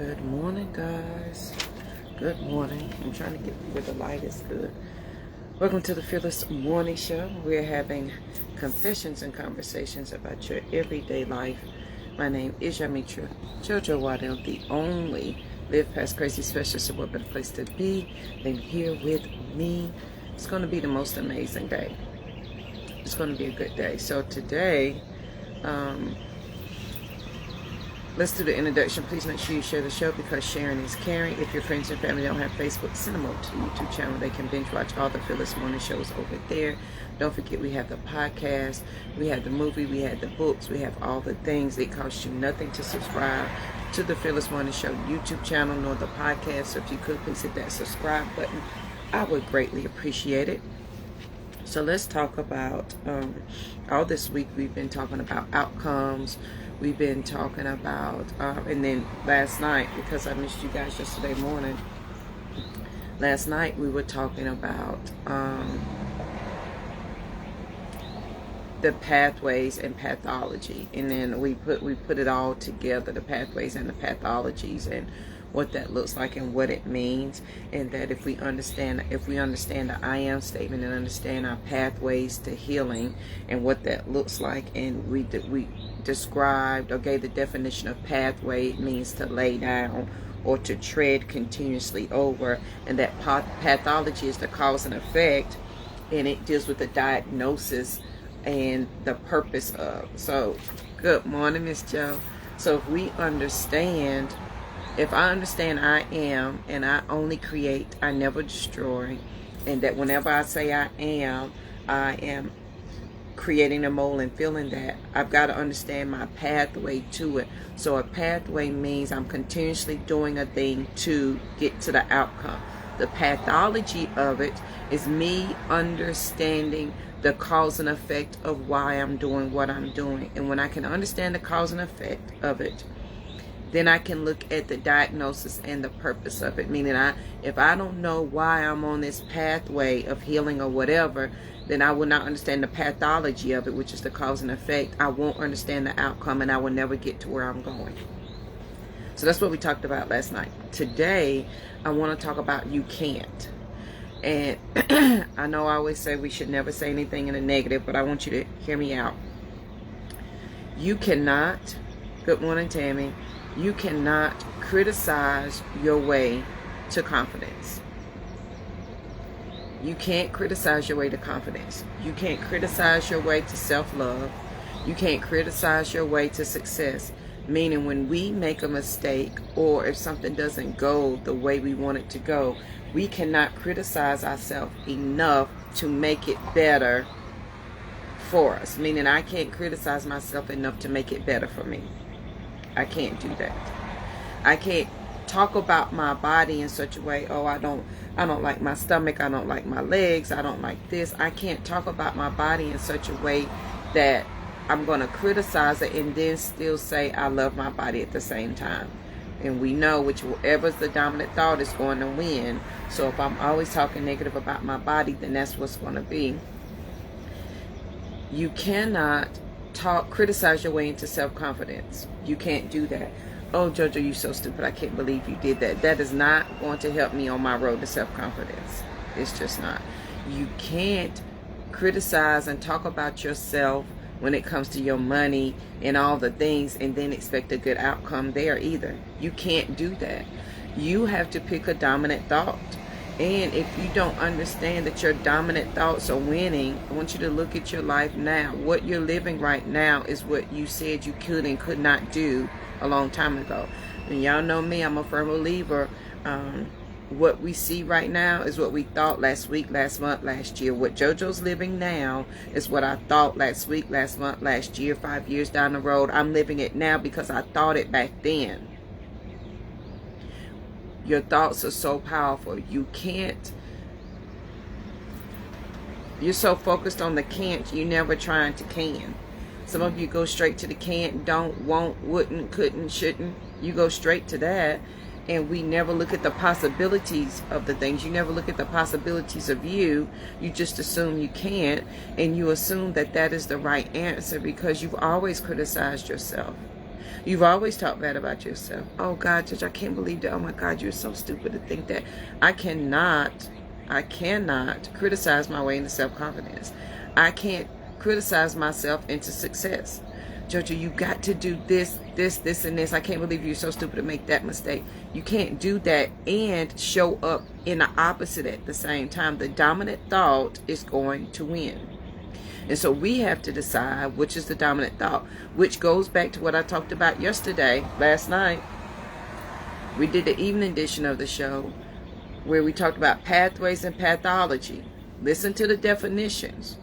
Good morning, guys. Good morning. I'm trying to get where the light is good. Welcome to the Fearless Morning Show. We're having confessions and conversations about your everyday life. My name is Yamitra Jojo Waddell, the only Live Past Crazy specialist. So what better place to be than here with me? It's going to be the most amazing day. It's going to be a good day. So today, let's do the introduction. Please make sure you share the show because sharing is caring. If your friends and family don't have Facebook, send them over to the YouTube channel. They can binge watch all the Fearless Morning shows over there. Don't forget we have the podcast, we have the movie, we have the books, we have all the things. It costs you nothing to subscribe to the Fearless Morning Show YouTube channel nor the podcast. So if you could, please hit that subscribe button. I would greatly appreciate it. So let's talk about, all this week we've been talking about outcomes. We've been talking about, and then last night, because I missed you guys yesterday morning, last night we were talking about the pathways and pathology. And then we put it all together, the pathways and the pathologies, and what that looks like and what it means. And that if we understand the I am statement and understand our pathways to healing and what that looks like, and we described or gave the definition of pathway. It means to lay down or to tread continuously over, and that pathology is the cause and effect, and it deals with the diagnosis and the purpose of. So good morning, Miss Joe. So if I understand I am, and I only create, I never destroy, and that whenever I say I am creating a mole and feeling that, I've got to understand my pathway to it. So a pathway means I'm continuously doing a thing to get to the outcome. The pathology of it is me understanding the cause and effect of why I'm doing what I'm doing. And when I can understand the cause and effect of it, then I can look at the diagnosis and the purpose of it. Meaning, if I don't know why I'm on this pathway of healing or whatever, then I will not understand the pathology of it, which is the cause and effect. I won't understand the outcome, and I will never get to where I'm going. So that's what we talked about last night. Today, I want to talk about you can't. And I know I always say we should never say anything in a negative, but I want you to hear me out. You cannot, good morning, Tammy, you cannot criticize your way to confidence. You can't criticize your way to confidence. You can't criticize your way to self-love. You can't criticize your way to success. Meaning, when we make a mistake or if something doesn't go the way we want it to go, we cannot criticize ourselves enough to make it better for us. Meaning, I can't criticize myself enough to make it better for me. I can't do that. I can't talk about my body in such a way, I don't like my stomach, I don't like my legs, I don't like this. I can't talk about my body in such a way that I'm going to criticize it and then still say I love my body at the same time. And we know whichever's the dominant thought is going to win. So if I'm always talking negative about my body, then that's what's going to be. You cannot criticize your way into self-confidence. You can't do that. Oh, Jojo, you so stupid. I can't believe you did that. That is not going to help me on my road to self-confidence. It's just not. You can't criticize and talk about yourself when it comes to your money and all the things and then expect a good outcome there either. You can't do that. You have to pick a dominant thought. And if you don't understand that your dominant thoughts are winning, I want you to look at your life now. What you're living right now is what you said you could and could not do a long time ago. And y'all know me, I'm a firm believer. What we see right now is what we thought last week, last month, last year. What JoJo's living now is what I thought last week, last month, last year, 5 years down the road. I'm living it now because I thought it back then. Your thoughts are so powerful. You're so focused on the can't, you never trying to can. Some of you go straight to the can't, don't, won't, wouldn't, couldn't, shouldn't. You go straight to that. And we never look at the possibilities of the things. You never look at the possibilities of you. You just assume you can't. And you assume that that is the right answer because you've always criticized yourself. You've always talked bad about yourself. Oh God, Judge, I can't believe that. Oh my God, you're so stupid to think that. I cannot criticize my way into self-confidence. I can't criticize myself into success. Jojo, you got to do this, and this. I can't believe you're so stupid to make that mistake. You can't do that and show up in the opposite at the same time. The dominant thought is going to win. And so we have to decide which is the dominant thought, which goes back to what I talked about last night. We did the evening edition of the show where we talked about pathways and pathology. Listen to the definitions.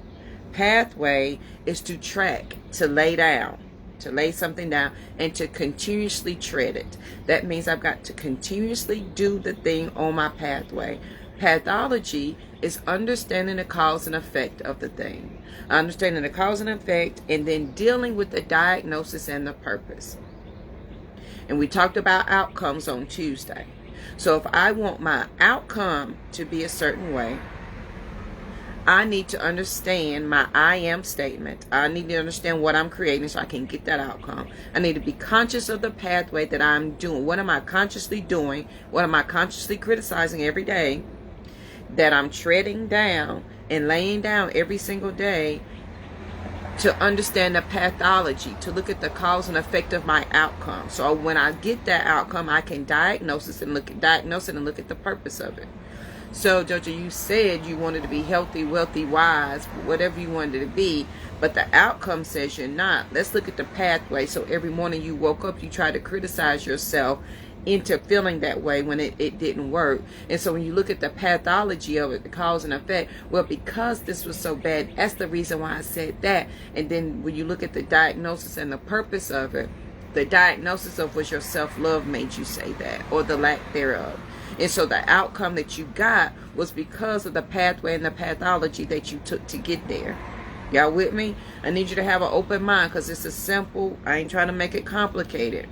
Pathway is to track, to lay down, to lay something down, and to continuously tread it. That means I've got to continuously do the thing on my pathway. Pathology is understanding the cause and effect of the thing. Understanding the cause and effect, and then dealing with the diagnosis and the purpose. And we talked about outcomes on Tuesday. So if I want my outcome to be a certain way, I need to understand my I am statement. I need to understand what I'm creating so I can get that outcome. I need to be conscious of the pathway that I'm doing. What am I consciously doing? What am I consciously criticizing every day that I'm treading down and laying down every single day to understand the pathology, to look at the cause and effect of my outcome. So when I get that outcome, I can diagnose it and look at the purpose of it. So, Jojo, you said you wanted to be healthy, wealthy, wise, whatever you wanted to be, but the outcome says you're not. Let's look at the pathway. So every morning you woke up, you tried to criticize yourself into feeling that way when it didn't work. And so when you look at the pathology of it, the cause and effect, well, because this was so bad, that's the reason why I said that. And then when you look at the diagnosis and the purpose of it, the diagnosis of was your self-love made you say that, or the lack thereof. And so the outcome that you got was because of the pathway and the pathology that you took to get there. Y'all with me? I need you to have an open mind, because it's a simple, I ain't trying to make it complicated.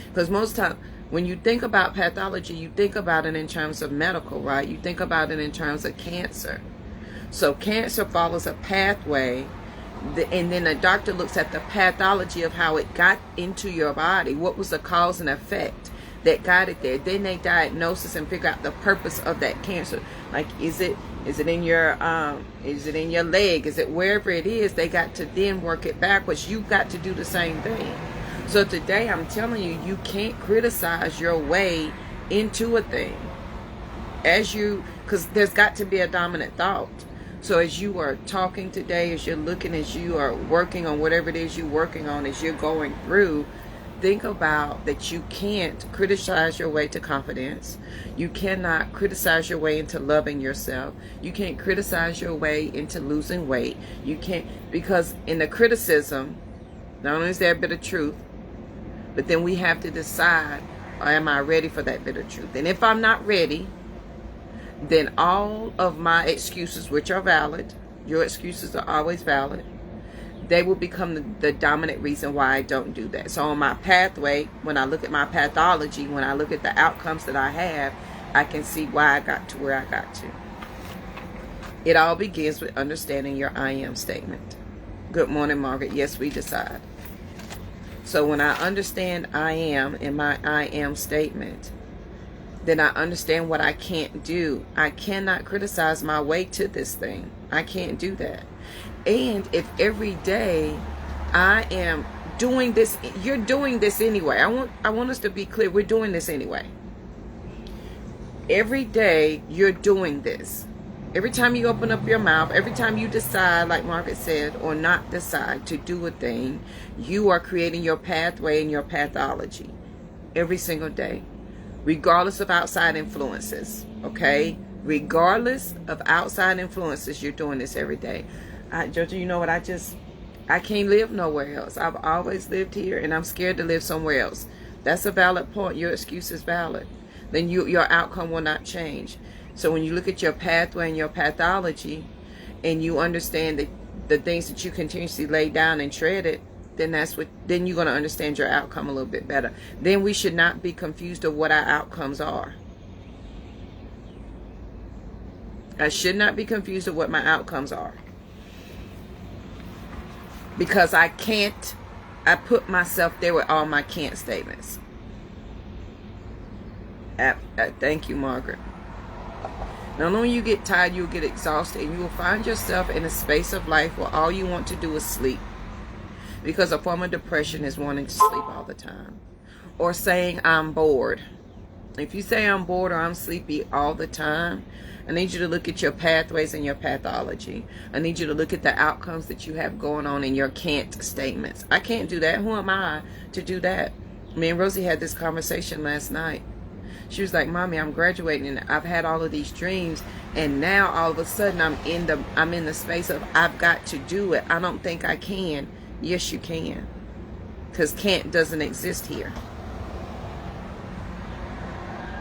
Because most time, when you think about pathology, you think about it in terms of medical, right? You think about it in terms of cancer. So cancer follows a pathway, and then the doctor looks at the pathology of how it got into your body. What was the cause and effect that got it there? Then they diagnose it and figure out the purpose of that cancer. Like, is it in your leg? Is it wherever it is? They got to then work it backwards. You've got to do the same thing. So today I'm telling you, you can't criticize your way into a thing. Because there's got to be a dominant thought. So as you are talking today, as you're looking, as you are working on whatever it is you're working on, as you're going through, think about that you can't criticize your way to confidence. You cannot criticize your way into loving yourself. You can't criticize your way into losing weight. You can't, because in the criticism, not only is there a bit of truth, but then we have to decide, am I ready for that bit of truth? And if I'm not ready, then all of my excuses, which are valid, your excuses are always valid, they will become the dominant reason why I don't do that. So on my pathway, when I look at my pathology, when I look at the outcomes that I have, I can see why I got to where I got to. It all begins with understanding your I am statement. Good morning, Margaret. Yes, we decide. So when I understand I am in my I am statement, then I understand what I can't do. I cannot criticize my way to this thing. I can't do that. And if every day I am doing this, you're doing this anyway. I want us to be clear. We're doing this anyway. Every day you're doing this. Every time you open up your mouth, every time you decide, like Margaret said, or not decide to do a thing, you are creating your pathway and your pathology every single day, regardless of outside influences, okay? Regardless of outside influences, you're doing this every day. Jojo, you know what? I can't live nowhere else. I've always lived here, and I'm scared to live somewhere else. That's a valid point. Your excuse is valid. Then your outcome will not change. So when you look at your pathway and your pathology, and you understand the things that you continuously lay down and tread it, then you're going to understand your outcome a little bit better. Then we should not be confused of what our outcomes are. I should not be confused of what my outcomes are. Because I can't I put myself there with all my can't statements. Thank you, Margaret. Not only you get tired, you'll get exhausted, and you will find yourself in a space of life where all you want to do is sleep. Because a form of depression is wanting to sleep all the time. Or saying, I'm bored. If you say I'm bored or I'm sleepy all the time, I need you to look at your pathways and your pathology. I need you to look at the outcomes that you have going on in your can't statements. I can't do that. Who am I to do that? Me and Rosie had this conversation last night. She was like, Mommy, I'm graduating and I've had all of these dreams, and now all of a sudden I'm in the space of I've got to do it. I don't think I can. Yes, you can. Because can't doesn't exist here.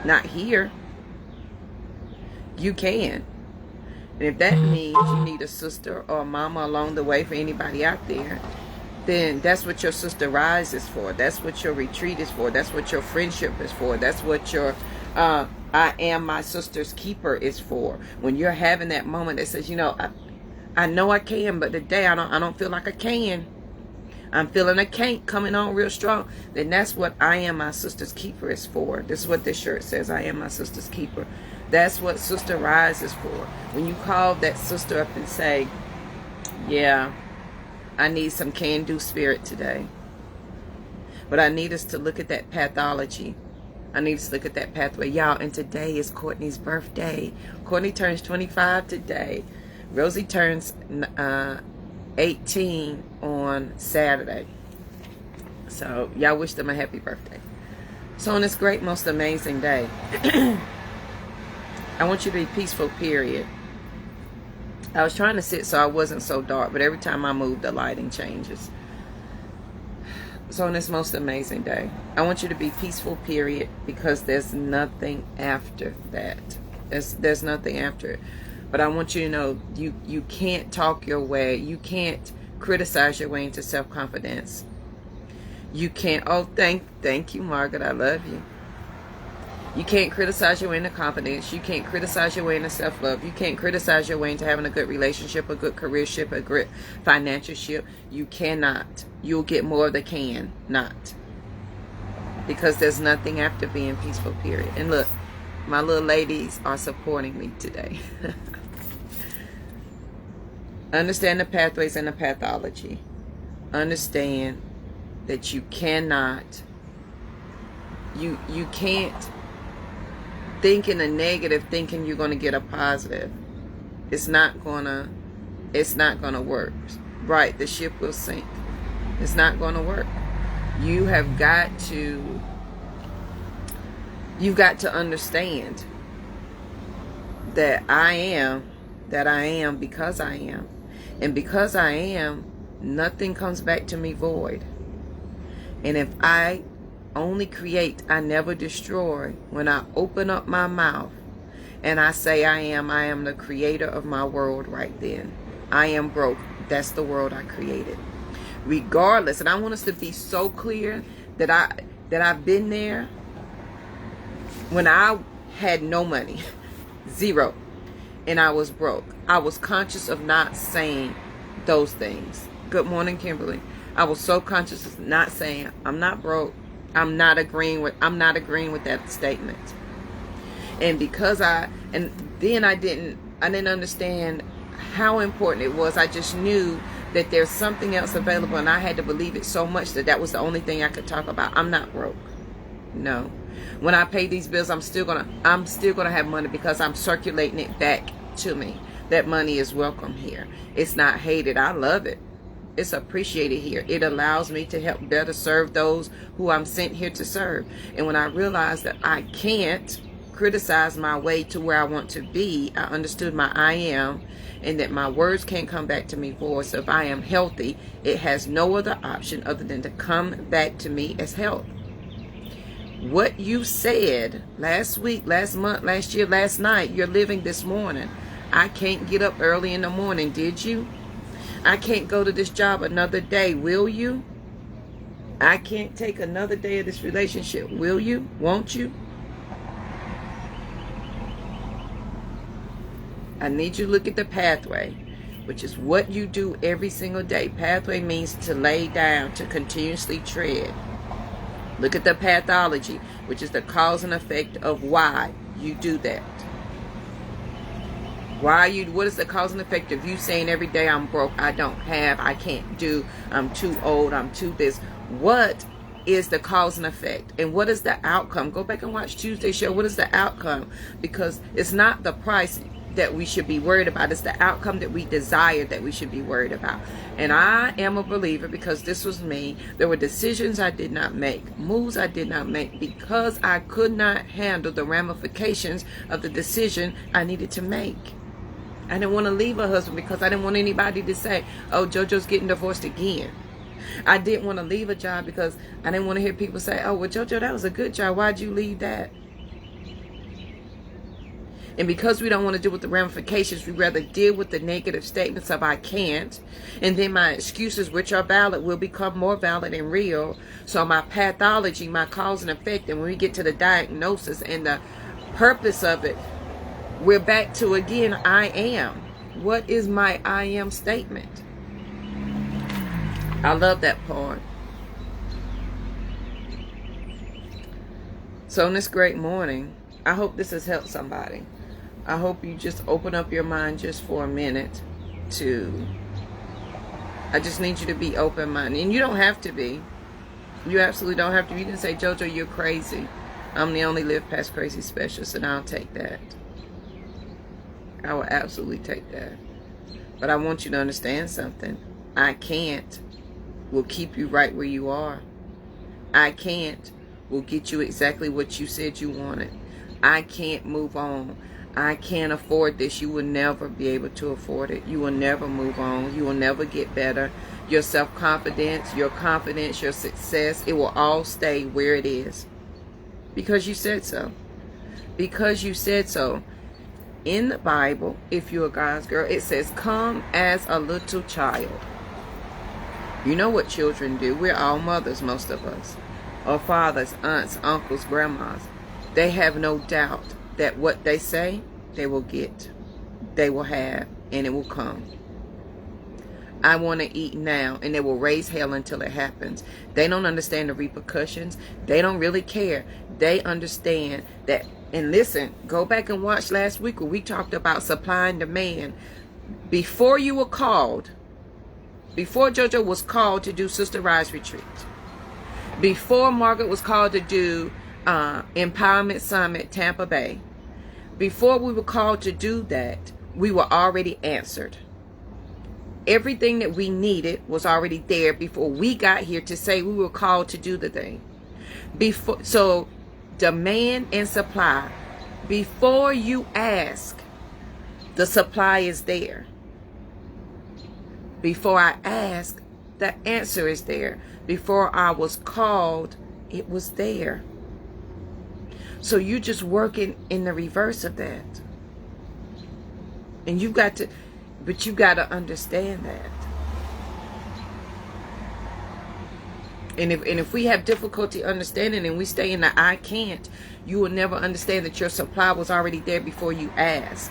Not here. You can. And if that means you need a sister or a mama along the way for anybody out there, then that's what your sister rise is for. That's what your retreat is for. That's what your friendship is for. That's what your I am my sister's keeper is for. When you're having that moment that says, you know, I know I can, but today I don't feel like I can. I'm feeling a can't coming on real strong. Then that's what I am my sister's keeper is for. This is what this shirt says. I am my sister's keeper. That's what Sister Rise is for. When you call that sister up and say, yeah, I need some can-do spirit today. But I need us to look at that pathology. I need us to look at that pathway. Y'all, and today is Courtney's birthday. Courtney turns 25 today. Rosie turns 18 on Saturday. So y'all wish them a happy birthday. So on this great, most amazing day, I want you to be peaceful, period. I was trying to sit so I wasn't so dark, but every time I move, the lighting changes. So on this most amazing day, I want you to be peaceful, period, because there's nothing after that. There's nothing after it. But I want you to know you can't talk your way. You can't criticize your way into self-confidence. You can't. Oh, thank you, Margaret. I love you. You can't criticize your way into confidence. You can't criticize your way into self-love. You can't criticize your way into having a good relationship, a good career ship, a good financial ship. You cannot. You'll get more of the can not. Because there's nothing after being peaceful, period. And look, my little ladies are supporting me today. Understand the pathways and the pathology. Understand that you cannot, you can't think in a negative thinking you're going to get a positive. It's not gonna work. Right, the ship will sink. It's not going to work. You've got to understand that I am because I am. And because I am, nothing comes back to me void. And if I only create, I never destroy. When I open up my mouth and I say I am the creator of my world right then. I am broke. That's the world I created. Regardless, and I want us to be so clear that I've been there when I had no money, zero, and I was broke. I was conscious of not saying those things. Good morning, Kimberly. I was so conscious of not saying I'm not broke. I'm not agreeing with that statement. And because then I didn't understand how important it was. I just knew that there's something else available, and I had to believe it so much that was the only thing I could talk about. I'm not broke. No. When I pay these bills, I'm still gonna have money because I'm circulating it back to me. That money is welcome here. It's not hated. I love it. It's appreciated here. It allows me to help better serve those who I'm sent here to serve. And when I realized that I can't criticize my way to where I want to be, I understood my I am, and that my words can't come back to me void. So if I am healthy, it has no other option other than to come back to me as health. What you said last week, last month, last year, last night, you're living this morning. I can't get up early in the morning, did you? I can't go to this job another day, will you? I can't take another day of this relationship, will you? Won't you? I need you to look at the pathway. which is what you do every single day. Pathway means to lay down, to continuously tread. Look at the pathology, which is the cause and effect of why you do that. What is the cause and effect of you saying every day, I'm broke, I don't have, I can't do, I'm too old, I'm too this? What is the cause and effect? And what is the outcome? Go back and watch Tuesday's show. What is the outcome? Because it's not the price that we should be worried about. It's the outcome that we desire that we should be worried about. And I am a believer, because this was me. There were decisions I did not make, moves I did not make, because I could not handle the ramifications of the decision I needed to make. I didn't want to leave a husband because I didn't want anybody to say, oh, JoJo's getting divorced again. I didn't want to leave a job because I didn't want to hear people say, oh, well, JoJo, that was a good job. Why'd you leave that? And because we don't want to deal with the ramifications, we rather deal with the negative statements of I can't. And then my excuses, which are valid, will become more valid and real. So my pathology, my cause and effect, and when we get to the diagnosis and the purpose of it, we're back to, again, I am. What is my I am statement? I love that part. So on this great morning, I hope this has helped somebody. I hope you just open up your mind just for a minute I just need you to be open-minded. And you don't have to be. You absolutely don't have to. You can say, JoJo, you're crazy. I'm the only Live Past Crazy specialist, and I'll take that. I will absolutely take that. But I want you to understand something. I can't will keep you right where you are. I can't will get you exactly what you said you wanted. I can't move on. I can't afford this. You will never be able to afford it. You will never move on. You will never get better. Your self-confidence, your confidence, your success, it will all stay where it is. Because you said so. Because you said so. In the Bible, if you're a God's girl, it says, come as a little child. You know what children do. We're all mothers, most of us. Or fathers, aunts, uncles, grandmas. They have no doubt that what they say, they will get. They will have, and it will come. I want to eat now, and they will raise hell until it happens. They don't understand the repercussions. They don't really care. They understand that. And listen, go back and watch last week where we talked about supply and demand. Before you were called, before JoJo was called to do Sister Rise Retreat, before Margaret was called to do Empowerment Summit Tampa Bay, before we were called to do that, we were already answered. Everything that we needed was already there before we got here to say we were called to do the thing. So demand and supply. Before you ask, the supply is there. Before I ask, the answer is there. Before I was called, it was there. So you're just working in the reverse of that. And you've got to, but you got to understand that. And if we have difficulty understanding and we stay in the I can't, you will never understand that your supply was already there before you asked.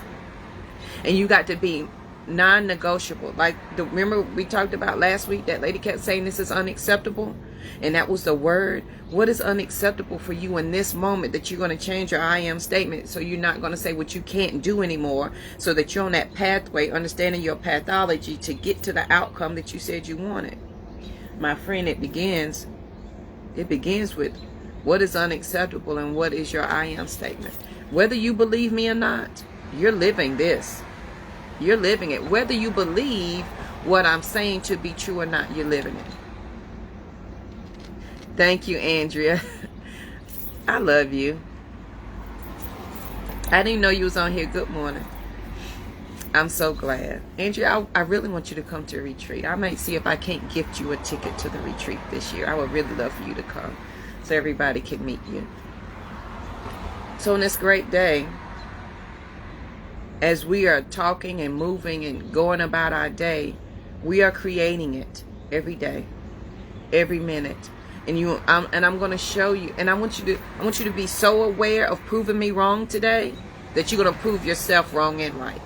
And you got to be non-negotiable. Like, remember we talked about last week, that lady kept saying this is unacceptable, and that was the word. What is unacceptable for you in this moment that you're going to change your I am statement, so you're not going to say what you can't do anymore, so that you're on that pathway, understanding your pathology to get to the outcome that you said you wanted? My friend, it begins with what is unacceptable and what is your I am statement. Whether you believe me or not, you're living this. You're living it. Whether you believe what I'm saying to be true or not, you're living it. Thank you, Andrea. I love you. I didn't know you was on here. Good morning. I'm so glad. Andrea, I really want you to come to a retreat. I might see if I can't gift you a ticket to the retreat this year. I would really love for you to come so everybody can meet you. So on this great day, as we are talking and moving and going about our day, we are creating it every day, every minute. And I'm going to show you, and I want you to be so aware of proving me wrong today that you're going to prove yourself wrong and right.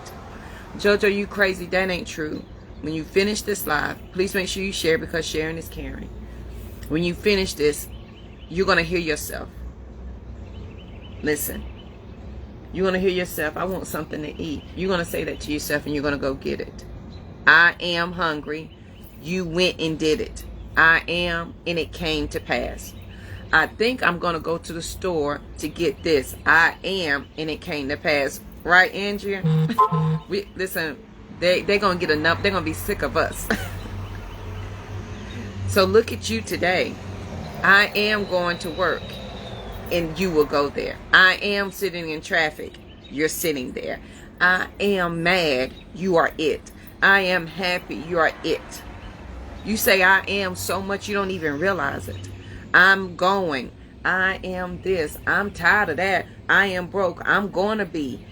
Jojo, you crazy. That ain't true. When you finish this live, please make sure you share, because sharing is caring. When you finish this, you're going to hear yourself. Listen. You're going to hear yourself, I want something to eat. You're going to say that to yourself, and you're going to go get it. I am hungry. You went and did it. I am, and it came to pass. I think I'm going to go to the store to get this. I am, and it came to pass. Right, Andrea? Listen, they're going to get enough. They're going to be sick of us. So look at you today. I am going to work, and you will go there. I am sitting in traffic. You're sitting there. I am mad. You are it. I am happy. You are it. You say I am so much you don't even realize it. I'm going. I am this. I'm tired of that. I am broke. I'm going to be.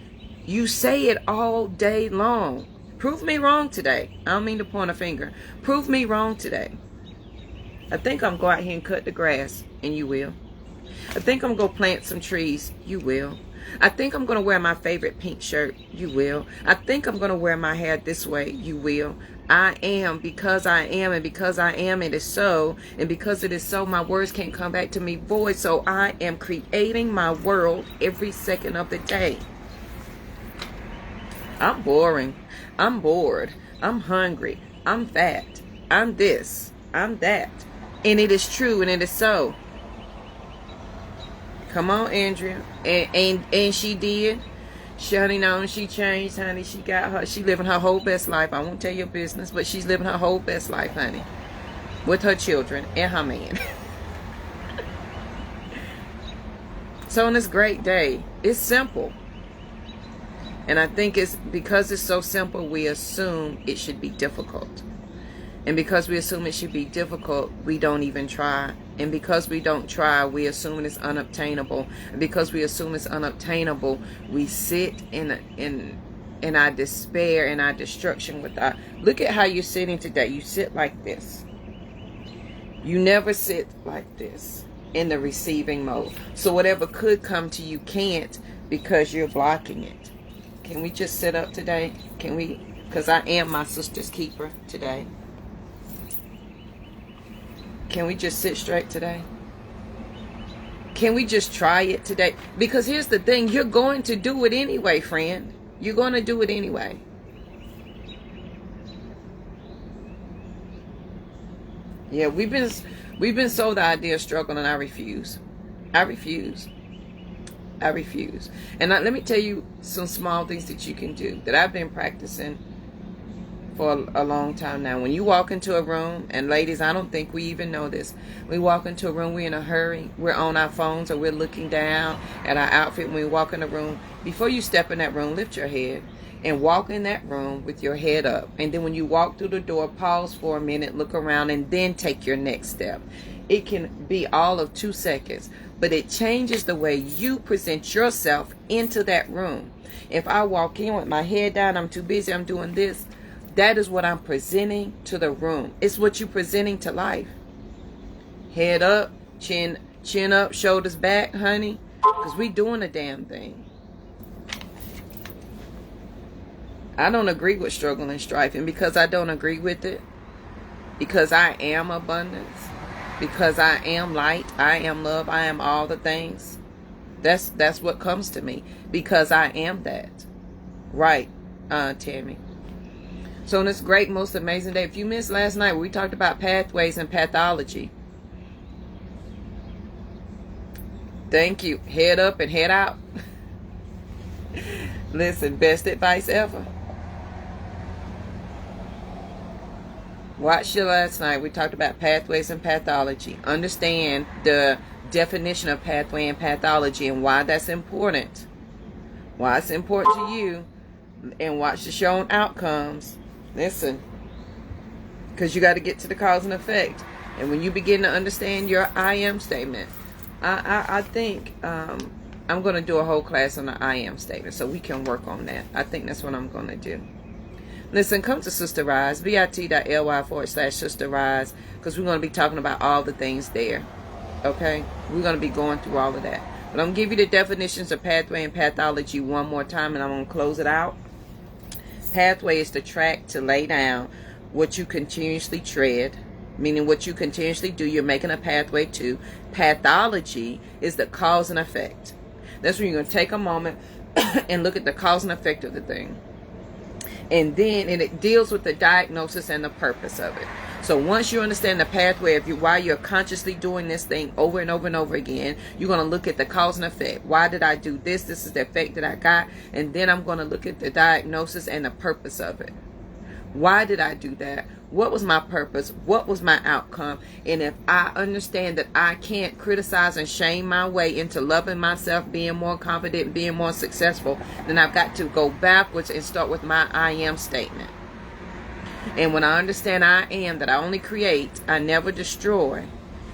You say it all day long. Prove me wrong today. I don't mean to point a finger. Prove me wrong today. I think I'm going out here and cut the grass, and you will. I think I'm going to plant some trees. You will. I think I'm going to wear my favorite pink shirt. You will. I think I'm going to wear my hair this way. You will. I am, because I am, and because I am, it is so. And because it is so, my words can't come back to me void. So I am creating my world every second of the day. I'm boring. I'm bored. I'm hungry. I'm fat. I'm this. I'm that. And it is true, and it is so. Come on, Andrea. And she did. Honey, no, she changed, honey. She living her whole best life. I won't tell your business, but she's living her whole best life, honey. With her children and her man. So on this great day, it's simple. And I think it's because it's so simple, we assume it should be difficult. And because we assume it should be difficult, we don't even try. And because we don't try, we assume it's unobtainable. And because we assume it's unobtainable, we sit in our despair and our destruction with our... Look at how you're sitting today. You sit like this. You never sit like this in the receiving mode. So whatever could come to you can't, because you're blocking it. Can we just sit up today? Can we? Because I am my sister's keeper today. Can we just sit straight today? Can we just try it today? Because here's the thing. You're going to do it anyway, friend. You're going to do it anyway. Yeah, we've been sold the idea of struggle, and I refuse. I refuse. I refuse. And let me tell you some small things that you can do that I've been practicing for a long time now. When you walk into a room, and ladies, I don't think we even know this. We walk into a room, we're in a hurry. We're on our phones, or we're looking down at our outfit when we walk in the room. Before you step in that room, lift your head and walk in that room with your head up. And then when you walk through the door, pause for a minute, look around, and then take your next step. It can be all of 2 seconds, but it changes the way you present yourself into that room. If I walk in with my head down, I'm too busy, I'm doing this, that is what I'm presenting to the room. It's what you're presenting to life. Head up, chin up, shoulders back, honey, because we doing a damn thing. I don't agree with struggle and strife, and because I don't agree with it, because I am abundance, because I am light, I am love, I am all the things. That's what comes to me, because I am that. Right, Tammy. So on this great, most amazing day, if you missed last night, we talked about pathways and pathology. Thank you. Head up and head out. Listen, best advice ever. Watched you last night. We talked about pathways and pathology. Understand the definition of pathway and pathology and why that's important. Why it's important to you. And watch the show on outcomes. Listen. Because you got to get to the cause and effect. And when you begin to understand your I am statement, I think I'm going to do a whole class on the I am statement so we can work on that. I think that's what I'm going to do. Listen, come to Sister Rise, bit.ly/Sister Rise, because we're going to be talking about all the things there. Okay? We're going to be going through all of that. But I'm going to give you the definitions of pathway and pathology one more time, and I'm going to close it out. Pathway is the track to lay down what you continuously tread, meaning what you continuously do, you're making a pathway to. Pathology is the cause and effect. That's when you're going to take a moment and look at the cause and effect of the thing. And then it deals with the diagnosis and the purpose of it. So once you understand the pathway of why you're consciously doing this thing over and over and over again, you're going to look at the cause and effect. Why did I do this? This is the effect that I got. And then I'm going to look at the diagnosis and the purpose of it. Why did I do that? What was my purpose? What was my outcome? And if I understand that I can't criticize and shame my way into loving myself, being more confident, being more successful, then I've got to go backwards and start with my I am statement. And when I understand I am, that I only create, I never destroy,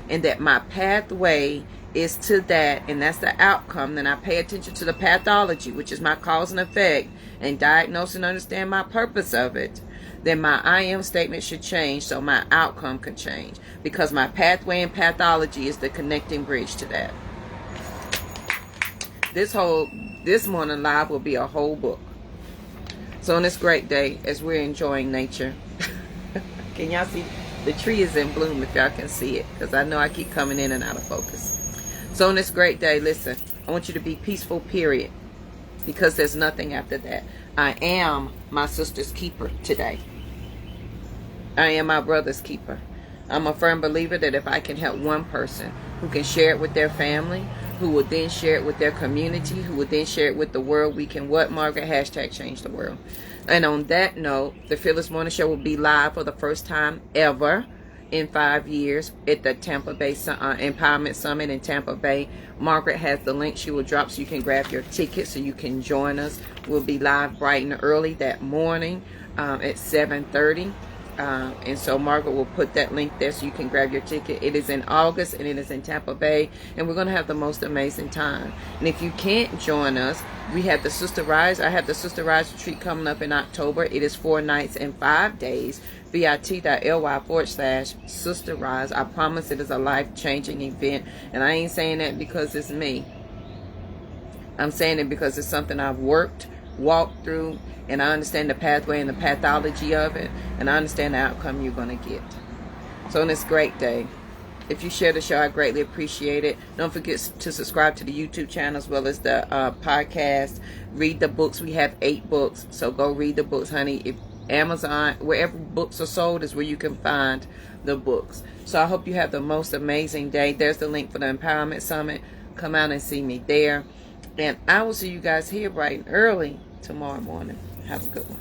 and that my pathway is to that, and that's the outcome, then I pay attention to the pathology, which is my cause and effect, and diagnose and understand my purpose of it. Then my I am statement should change so my outcome can change, because my pathway and pathology is the connecting bridge to that. This morning live will be a whole book. So on this great day, as we're enjoying nature, can y'all see the tree is in bloom? If y'all can see it, because I know I keep coming in and out of focus. So on this great day, listen, I want you to be peaceful, period, because there's nothing after that. I am my sister's keeper today. I am my brother's keeper. I'm a firm believer that if I can help one person who can share it with their family, who will then share it with their community, who will then share it with the world, we can what, Margaret? Hashtag change the world. And on that note, the Fearless Morning Show will be live for the first time ever in 5 years at the Tampa Bay Empowerment Summit in Tampa Bay. Margaret has the link she will drop so you can grab your ticket so you can join us. We'll be live bright and early that morning at 7:30. And so Margaret will put that link there so you can grab your ticket. It is in August and it is in Tampa Bay, and we're going to have the most amazing time. And if you can't join us, we have the Sister Rise. I have the Sister Rise retreat coming up in October. It is 4 nights and 5 days. bit.ly/Sister Rise. I promise it is a life-changing event, and I ain't saying that because it's me. I'm saying it because it's something I've walked through, and I understand the pathway and the pathology of it, and I understand the outcome you're going to get. So on this great day, if you share the show, I greatly appreciate it. Don't forget to subscribe to the YouTube channel as well as the podcast. Read the books. We have 8 books, so go read the books, honey. If Amazon, wherever books are sold is where you can find the books. So I hope you have the most amazing day. There's the link for the Empowerment Summit. Come out and see me there. And I will see you guys here bright and early tomorrow morning. Have a good one.